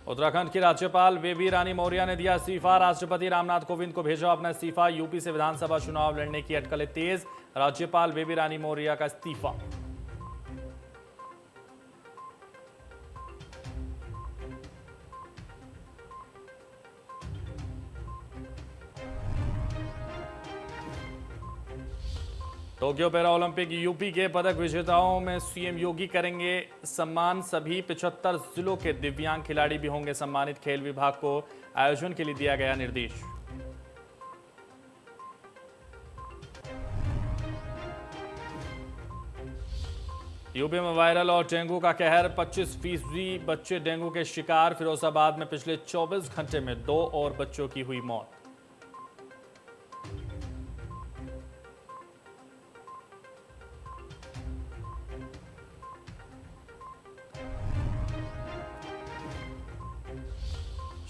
उत्तराखंड की राज्यपाल बेबी रानी मौर्य ने दिया इस्तीफा। राष्ट्रपति रामनाथ कोविंद को भेजा अपना इस्तीफा। यूपी से विधानसभा चुनाव लड़ने की अटकलें तेज। राज्यपाल बेबी रानी मौर्य का इस्तीफा। टोक्यो पैरा ओलंपिक यूपी के पदक विजेताओं में सीएम योगी करेंगे सम्मान। सभी 75 जिलों के दिव्यांग खिलाड़ी भी होंगे सम्मानित। खेल विभाग को आयोजन के लिए दिया गया निर्देश। यूपी में वायरल और डेंगू का कहर। 25% बच्चे डेंगू के शिकार। फिरोजाबाद में पिछले 24 घंटे में 2 और बच्चों की हुई मौत।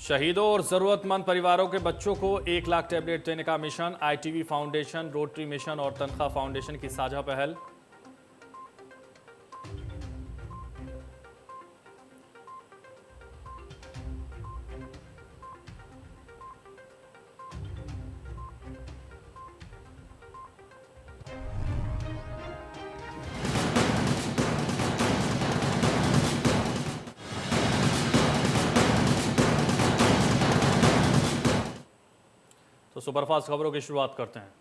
शहीदों और जरूरतमंद परिवारों के बच्चों को 1 लाख टैबलेट देने का mission. ITV foundation, rotary mission और तनख्वाह फाउंडेशन की साझा पहल। तो सुपरफास्ट खबरों की शुरुआत करते हैं।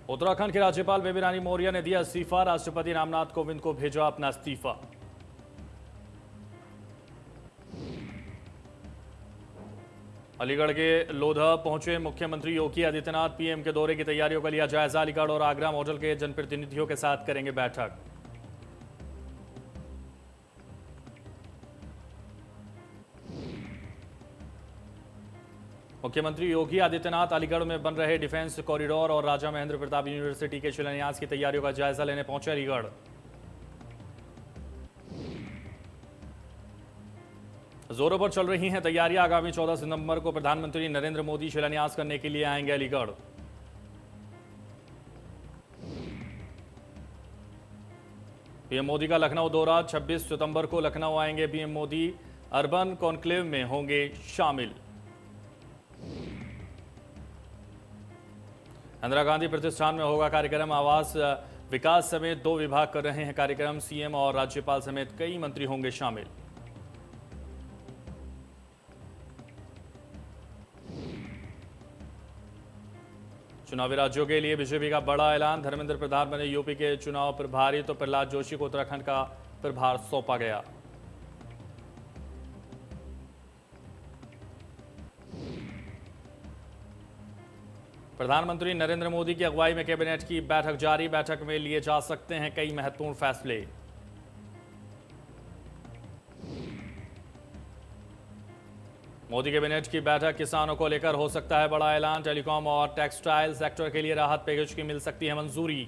उत्तराखंड के राज्यपाल बेबी रानी मौर्य ने दिया इस्तीफा। राष्ट्रपति रामनाथ कोविंद को भेजा अपना इस्तीफा। अलीगढ़ के लोधा पहुंचे मुख्यमंत्री योगी आदित्यनाथ। पीएम के दौरे की तैयारियों का लिया जायजा। अलीगढ़ और आगरा मॉडल के जनप्रतिनिधियों के साथ करेंगे बैठक। मुख्यमंत्री योगी आदित्यनाथ अलीगढ़ में बन रहे डिफेंस कॉरिडोर और राजा महेंद्र प्रताप यूनिवर्सिटी के शिलान्यास की तैयारियों का जायजा लेने पहुंचे अलीगढ़। जोरों पर चल रही हैं तैयारियां। आगामी 14 सितंबर को प्रधानमंत्री नरेंद्र मोदी शिलान्यास करने के लिए आएंगे अलीगढ़। पीएम मोदी का लखनऊ दौरा। 26 सितंबर को लखनऊ आएंगे पीएम मोदी। अर्बन कॉन्क्लेव में होंगे शामिल। इंदिरा गांधी प्रतिष्ठान में होगा कार्यक्रम। आवास विकास समेत 2 विभाग कर रहे हैं कार्यक्रम। सीएम और राज्यपाल समेत कई मंत्री होंगे शामिल। चुनावी राज्यों के लिए बीजेपी का बड़ा ऐलान। धर्मेंद्र प्रधान बने यूपी के चुनाव प्रभारी तो प्रहलाद जोशी को उत्तराखंड का प्रभार सौंपा गया। प्रधानमंत्री नरेंद्र मोदी की अगुवाई में कैबिनेट की बैठक जारी। बैठक में लिए जा सकते हैं कई महत्वपूर्ण फैसले। मोदी कैबिनेट की बैठक। किसानों को लेकर हो सकता है बड़ा ऐलान। टेलीकॉम और टेक्सटाइल सेक्टर के लिए राहत पैकेज की मिल सकती है मंजूरी।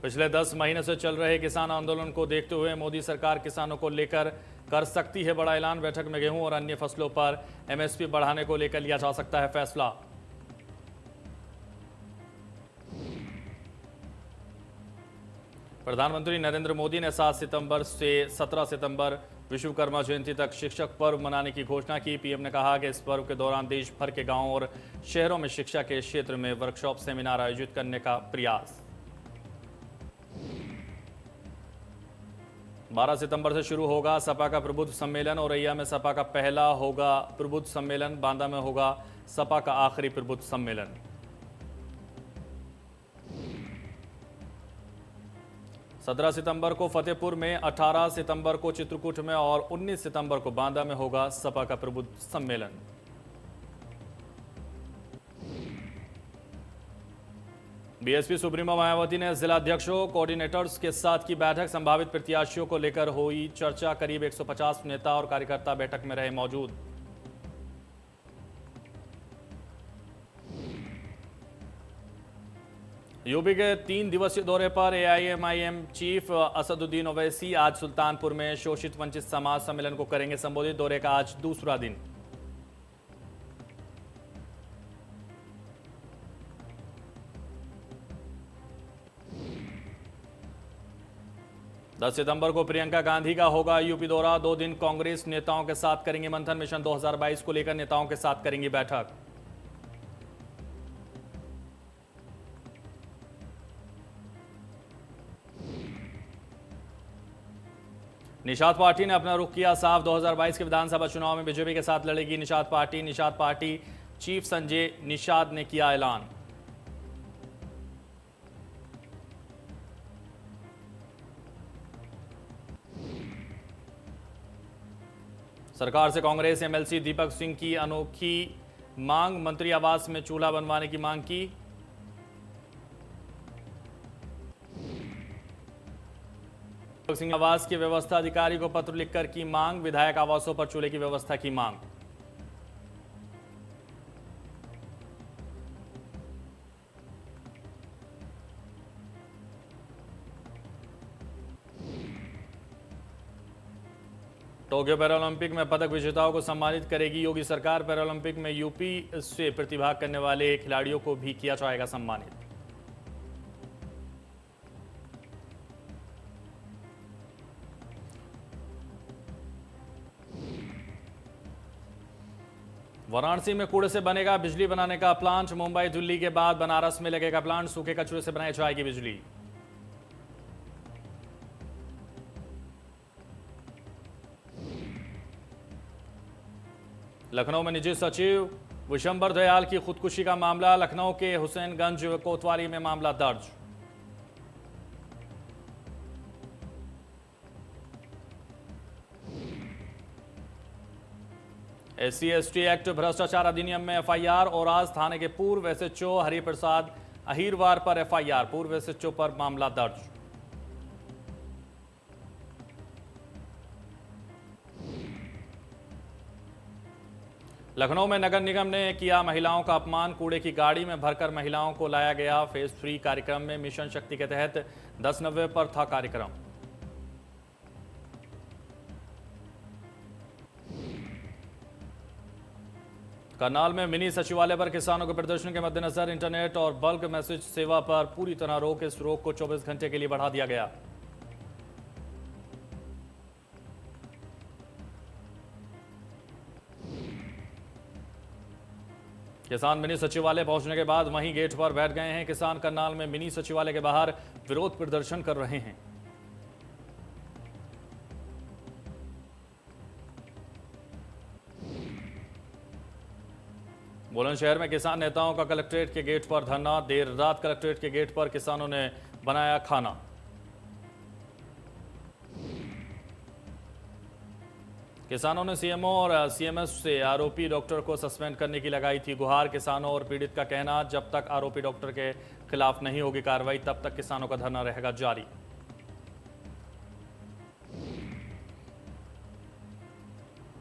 पिछले 10 महीने से चल रहे किसान आंदोलन को देखते हुए मोदी सरकार किसानों को लेकर कर सकती है बड़ा ऐलान। बैठक में गेहूं और अन्य फसलों पर एमएसपी बढ़ाने को लेकर लिया जा सकता है फैसला। प्रधानमंत्री नरेंद्र मोदी ने 7 सितंबर से 17 सितंबर विश्वकर्मा जयंती तक शिक्षक पर्व मनाने की घोषणा की। पीएम ने कहा कि इस पर्व के दौरान देश भर के गांवों और शहरों में शिक्षा के क्षेत्र में वर्कशॉप, सेमिनार आयोजित करने का प्रयास। 12 सितंबर से शुरू होगा सपा का प्रबुद्ध सम्मेलन। औरैया में सपा का पहला होगा प्रबुद्ध सम्मेलन। बांदा में होगा सपा का आखिरी प्रबुद्ध सम्मेलन। सत्रह सितंबर को फतेहपुर में, 18 सितंबर को चित्रकूट में और 19 सितंबर को बांदा में होगा सपा का प्रबुद्ध सम्मेलन। बीएसपी सुप्रीमो मायावती ने जिलाध्यक्षों, कोऑर्डिनेटर्स के साथ की बैठक। संभावित प्रत्याशियों को लेकर हुई चर्चा। करीब 150 नेता और कार्यकर्ता बैठक में रहे मौजूद। यूपी के 3 दिवसीय दौरे पर एआईएमआईएम चीफ असदुद्दीन ओवैसी आज सुल्तानपुर में शोषित वंचित समाज सम्मेलन को करेंगे संबोधित। दौरे का आज दूसरा दिन। 10 सितंबर को प्रियंका गांधी का होगा यूपी दौरा। 2 दिन कांग्रेस नेताओं के साथ करेंगे मंथन। मिशन 2022 को लेकर नेताओं के साथ करेंगी बैठक। निषाद पार्टी ने अपना रुख किया साफ। 2022 के विधानसभा चुनाव में बीजेपी के साथ लड़ेगी Nishad party. Nishad party chief Sanjay Nishad ने किया ऐलान। सरकार से कांग्रेस एमएलसी दीपक सिंह की अनोखी मांग। मंत्री आवास में चूल्हा बनवाने की मांग की। दीपक सिंह आवास की व्यवस्था अधिकारी को पत्र लिखकर की मांग। विधायक आवासों पर चूल्हे की व्यवस्था की मांग। टोक्यो पैरालंपिक में पदक विजेताओं को सम्मानित करेगी योगी सरकार। पैरालंपिक में यूपी से प्रतिभाग करने वाले खिलाड़ियों को भी किया जाएगा सम्मानित। वाराणसी में कूड़े से बनेगा बिजली बनाने का प्लांट। मुंबई दिल्ली के बाद बनारस में लगेगा प्लांट। सूखे कचरे से बनाई जाएगी बिजली। लखनऊ में निजी सचिव विशंबर दयाल की खुदकुशी का मामला। लखनऊ के हुसैनगंज कोतवाली में मामला दर्ज। SC/ST एक्ट भ्रष्टाचार अधिनियम में FIR। और आज थाने के पूर्व SHO हरिप्रसाद अहीरवार पर FIR। पूर्व SHO पर मामला दर्ज। लखनऊ में नगर निगम ने किया महिलाओं का अपमान। कूड़े की गाड़ी में भरकर महिलाओं को लाया गया। फेज 3 कार्यक्रम में मिशन शक्ति के तहत 10 नंबर पर था कार्यक्रम। करनाल में मिनी सचिवालय पर किसानों के प्रदर्शन के मद्देनजर इंटरनेट और बल्क मैसेज सेवा पर पूरी तरह रोक। इस रोक को 24 घंटे के लिए बढ़ा दिया गया। किसान मिनी सचिवालय पहुंचने के बाद वहीं गेट पर बैठ गए हैं। किसान करनाल में मिनी सचिवालय के बाहर विरोध प्रदर्शन कर रहे हैं। बुलंदशहर में किसान नेताओं का कलेक्ट्रेट के गेट पर धरना। देर रात कलेक्ट्रेट के गेट पर किसानों ने बनाया खाना। किसानों ने CMO और CMS से आरोपी डॉक्टर को सस्पेंड करने की लगाई थी गुहार। किसानों और पीड़ित का कहना, जब तक आरोपी डॉक्टर के खिलाफ नहीं होगी कार्रवाई तब तक किसानों का धरना रहेगा जारी।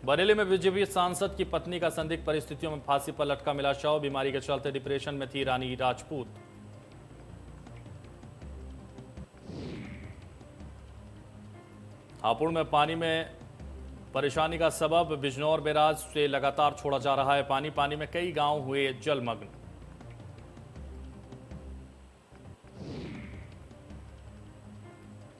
बरेली में बीजेपी सांसद की पत्नी का संदिग्ध परिस्थितियों में फांसी पर लटका मिला शव। बीमारी के चलते डिप्रेशन में थी रानी राजपूत। हापुड़ में पानी में परेशानी का सबब बिजनौर बैराज से लगातार छोड़ा जा रहा है पानी। पानी में कई गांव हुए जलमग्न।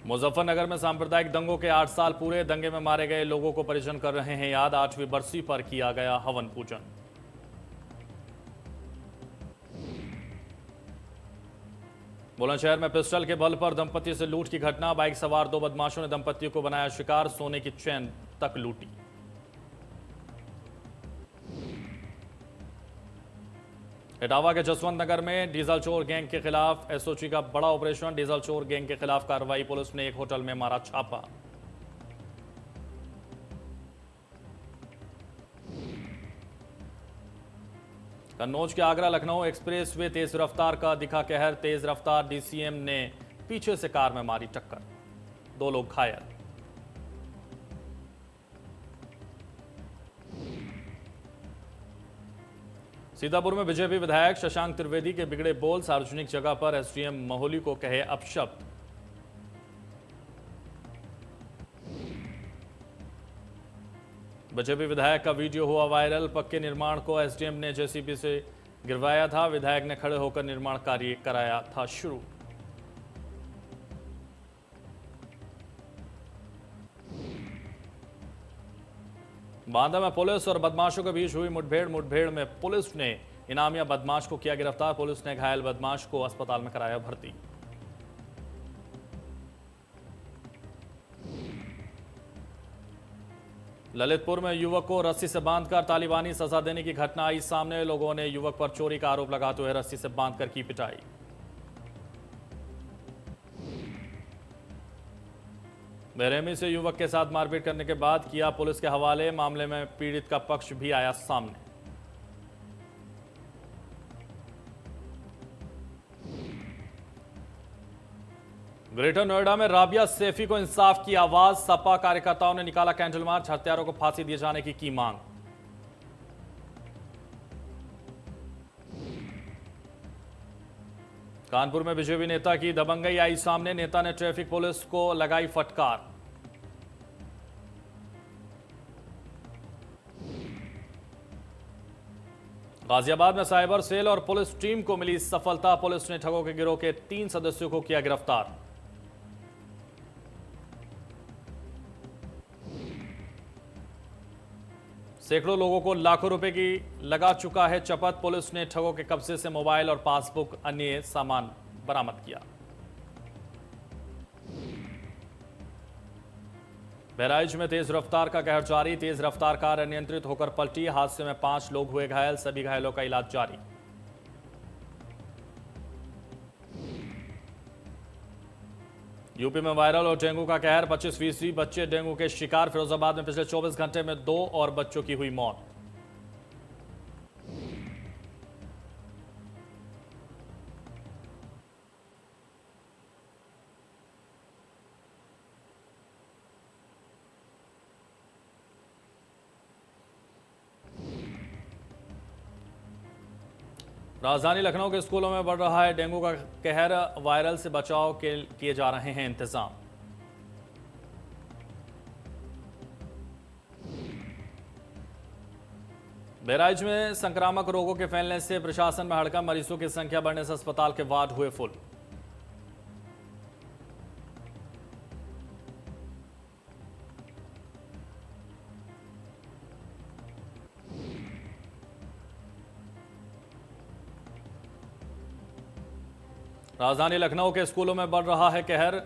मुजफ्फरनगर में सांप्रदायिक दंगों के 8 साल पूरे। दंगे में मारे गए लोगों को परिजन कर रहे हैं याद। 8वीं बरसी पर किया गया हवन पूजन। बुलंदशहर में पिस्टल के बल पर दंपति से लूट की घटना। बाइक सवार 2 बदमाशों ने दंपति को बनाया शिकार। सोने की चेन तक लूटी। इटावा के जसवंत नगर में डीजल चोर गैंग के खिलाफ SOG का बड़ा ऑपरेशन। डीजल चोर गैंग के खिलाफ कार्रवाई। पुलिस ने एक होटल में मारा छापा। कन्नौज के आगरा लखनऊ एक्सप्रेसवे तेज रफ्तार का दिखा कहर। तेज रफ्तार DCM ने पीछे से कार में मारी टक्कर। 2 लोग घायल। सीतापुर में बीजेपी विधायक शशांक त्रिवेदी के बिगड़े बोल। सार्वजनिक जगह पर SDM मोहली को कहे अपशब्द। बीजेपी विधायक का वीडियो हुआ वायरल। पक्के निर्माण को SDM ने JCB से गिरवाया था। विधायक ने खड़े होकर निर्माण कार्य कराया था शुरू। बांदा में पुलिस और बदमाशों के बीच हुई मुठभेड़ में पुलिस ने इनामिया बदमाश को किया गिरफ्तार। पुलिस ने घायल बदमाश को अस्पताल में कराया भर्ती। ललितपुर में युवक को रस्सी से बांधकर तालिबानी सजा देने की घटना आई सामने। लोगों ने युवक पर चोरी का आरोप लगाते हुए रस्सी से बांधकर की पिटाई। बेरहमी से युवक के साथ मारपीट करने के बाद किया पुलिस के हवाले। मामले में पीड़ित का पक्ष भी आया सामने। ग्रेटर नोएडा में राबिया सैफी को इंसाफ की आवाज। सपा कार्यकर्ताओं ने निकाला कैंडल मार्च। हत्यारों को फांसी दिए जाने की मांग। कानपुर में बीजेपी नेता की दबंगई आई सामने। नेता ने ट्रैफिक पुलिस को लगाई फटकार। गाजियाबाद में साइबर सेल और पुलिस टीम को मिली सफलता। पुलिस ने ठगों के गिरोह के 3 सदस्यों को किया गिरफ्तार। सैकड़ों लोगों को लाखों रुपए की लगा चुका है चपत। पुलिस ने ठगों के कब्जे से मोबाइल और पासबुक अन्य सामान बरामद किया। बहराइच में तेज रफ्तार का कहर जारी। तेज रफ्तार कार अनियंत्रित होकर पलटी। हादसे में 5 लोग हुए घायल। सभी घायलों का इलाज जारी। यूपी में वायरल और डेंगू का कहर। 25% बच्चे डेंगू के शिकार। फिरोजाबाद में पिछले 24 घंटे में 2 और बच्चों की हुई मौत। राजधानी लखनऊ के स्कूलों में बढ़ रहा है डेंगू का कहर। वायरल से बचाव के किए जा रहे हैं इंतजाम। बहराइच में संक्रामक रोगों के फैलने से प्रशासन में हड़कंप। मरीजों की संख्या बढ़ने से अस्पताल के वार्ड हुए फुल। राजधानी लखनऊ के स्कूलों में बढ़ रहा है कहर।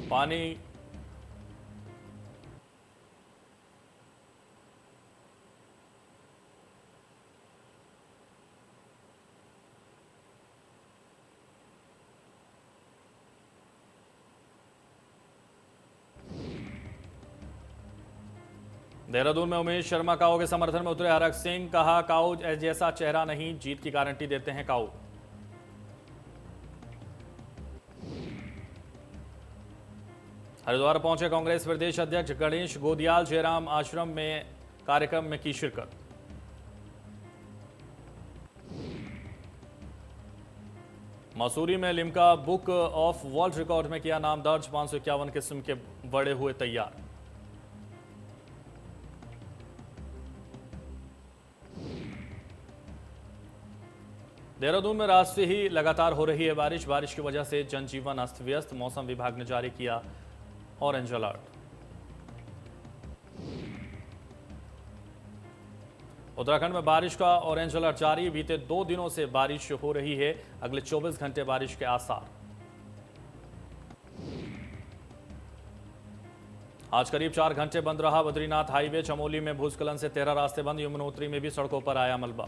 पानी देहरादून में उमेश शर्मा काऊ के समर्थन में उतरे हरक सिंह। कहा काऊ जैसा चेहरा नहीं, जीत की गारंटी देते हैं काऊ। हरिद्वार पहुंचे कांग्रेस प्रदेश अध्यक्ष गणेश गोदियाल। जयराम आश्रम में कार्यक्रम में की शिरकत। मसूरी में Limca book of world record में किया नाम दर्ज। 551 किस्म के बड़े हुए तैयार। देहरादून में रात से ही लगातार हो रही है बारिश। बारिश की वजह से जनजीवन अस्त व्यस्त। मौसम विभाग ने जारी किया ऑरेंज अलर्ट। उत्तराखंड में बारिश का ऑरेंज अलर्ट जारी। बीते 2 दिनों से बारिश हो रही है। अगले 24 घंटे बारिश के आसार। आज करीब 4 घंटे बंद रहा बद्रीनाथ हाईवे। चमोली में भूस्खलन से 13 रास्ते बंद। यमुनोत्री में भी सड़कों पर आया मलबा।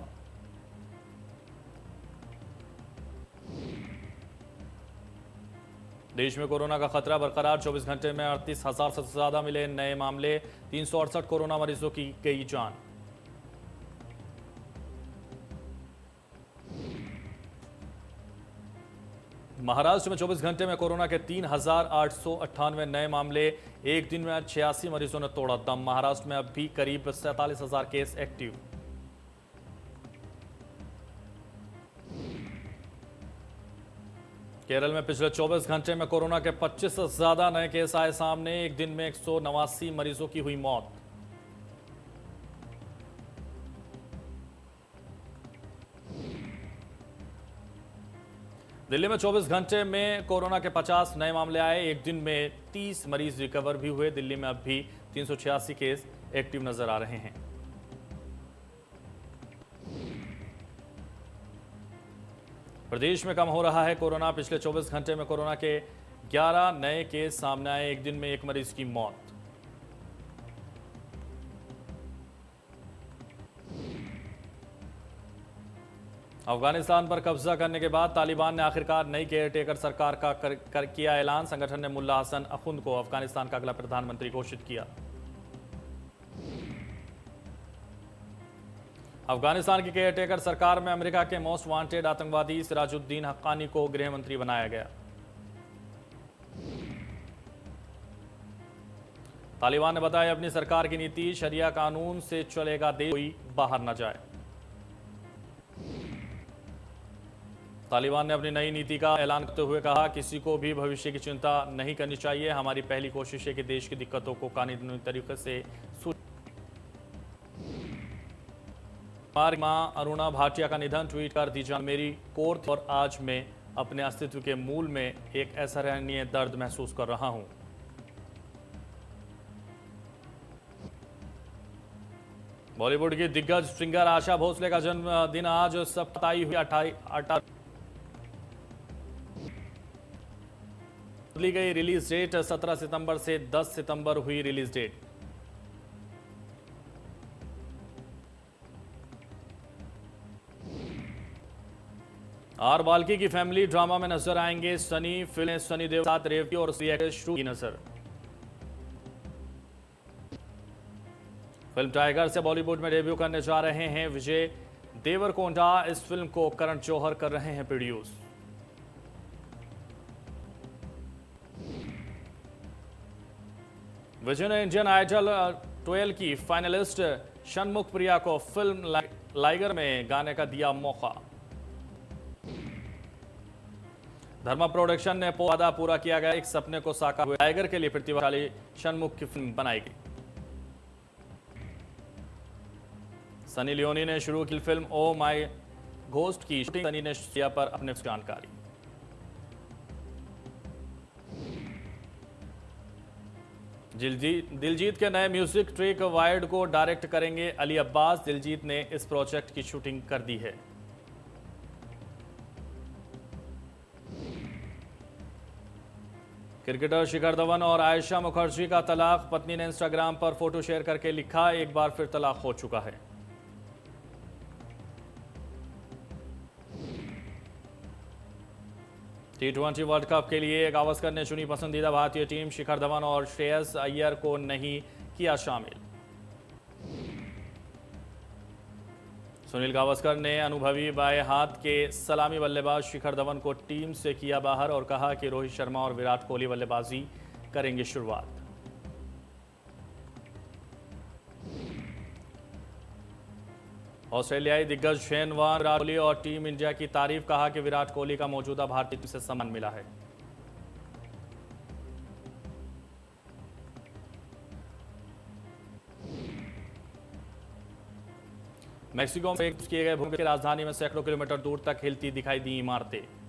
देश में कोरोना का खतरा बरकरार। 24 घंटे में 38,000 से ज्यादा मिले नए मामले। 368 कोरोना मरीजों की गई जान। महाराष्ट्र में 24 घंटे में कोरोना के 3,898 नए मामले। एक दिन में 86 मरीजों ने तोड़ा दम। महाराष्ट्र में अब भी करीब 47,000 केस एक्टिव। केरल में पिछले 24 घंटे में कोरोना के 25 से ज्यादा नए केस आए सामने। एक दिन में 189 मरीजों की हुई मौत। दिल्ली में 24 घंटे में कोरोना के 50 नए मामले आए। एक दिन में 30 मरीज रिकवर भी हुए। दिल्ली में अब भी 386 केस एक्टिव नजर आ रहे हैं। प्रदेश में कम हो रहा है कोरोना। पिछले 24 घंटे में कोरोना के 11 नए केस सामने आए। एक दिन में एक मरीज की मौत। अफगानिस्तान पर कब्जा करने के बाद तालिबान ने आखिरकार नई केयरटेकर सरकार का किया ऐलान। संगठन ने मुल्ला हसन अखुंद को अफगानिस्तान का अगला प्रधानमंत्री घोषित किया। अफगानिस्तान की केयरटेकर सरकार में अमेरिका के मोस्ट वांटेड आतंकवादी सिराजुद्दीन हक्कानी को गृह मंत्री बनाया गया। तालिबान ने बताया अपनी सरकार की नीति शरिया कानून से चलेगा, देश कोई बाहर न जाए। तालिबान ने अपनी नई नीति का ऐलान करते हुए कहा, किसी को भी भविष्य की चिंता नहीं करनी चाहिए। हमारी पहली कोशिश है कि देश की दिक्कतों को कानूनी तरीके से हमारी मां अरुणा भाटिया का निधन। ट्वीट कर दी जान मेरी कोर्ट और आज मैं अपने अस्तित्व के मूल में एक असहनीय दर्द महसूस कर रहा हूं। बॉलीवुड की दिग्गज सिंगर आशा भोसले का जन्मदिन आज। सप्ताई हुई बदली गई रिलीज डेट। 17 सितंबर से 10 सितंबर हुई रिलीज डेट। आर बाल्की की फैमिली ड्रामा में नजर आएंगे सनी। फिल्म सनी देओल साथ रेवती और शुरू की नजर। फिल्म टाइगर से बॉलीवुड में डेब्यू करने जा रहे हैं विजय देवरकोंडा। इस फिल्म को करण जौहर कर रहे हैं प्रोड्यूस। विजय ने इंडियन आइडल 12 की फाइनलिस्ट शनमुख प्रिया को फिल्म लाइगर में गाने का दिया मौका। धर्मा प्रोडक्शन ने वादा पूरा किया गया। एक सपने को साकार हुए टाइगर के लिए प्रतिभाशाली शनमुख की फिल्म बनाई गई। सनी लियोनी ने शुरू की फिल्म ओ माय घोस्ट की शूटिंग सनी ने किया पर अपने जानकारी। दिलजीत के नए म्यूजिक ट्रैक वायर्ड को डायरेक्ट करेंगे अली अब्बास। दिलजीत ने इस प्रोजेक्ट की शूटिंग कर दी है। क्रिकेटर शिखर धवन और आयशा मुखर्जी का तलाक। पत्नी ने इंस्टाग्राम पर फोटो शेयर करके लिखा, एक बार फिर तलाक हो चुका है। T20 वर्ल्ड कप के लिए गावस्कर ने चुनी पसंदीदा भारतीय टीम। शिखर धवन और श्रेयस अय्यर को नहीं किया शामिल। सुनील गावस्कर ने अनुभवी बाएं हाथ के सलामी बल्लेबाज शिखर धवन को टीम से किया बाहर और कहा कि रोहित शर्मा और विराट कोहली बल्लेबाजी करेंगे शुरुआत। ऑस्ट्रेलियाई दिग्गज शेन वॉर्न विराट कोहली और टीम इंडिया की तारीफ। कहा कि विराट कोहली का मौजूदा भारतीय टीम से सम्मान मिला है। मैक्सिको में किए गए भूकंप की राजधानी में सैकड़ों किलोमीटर दूर तक हिलती दिखाई दी इमारतें।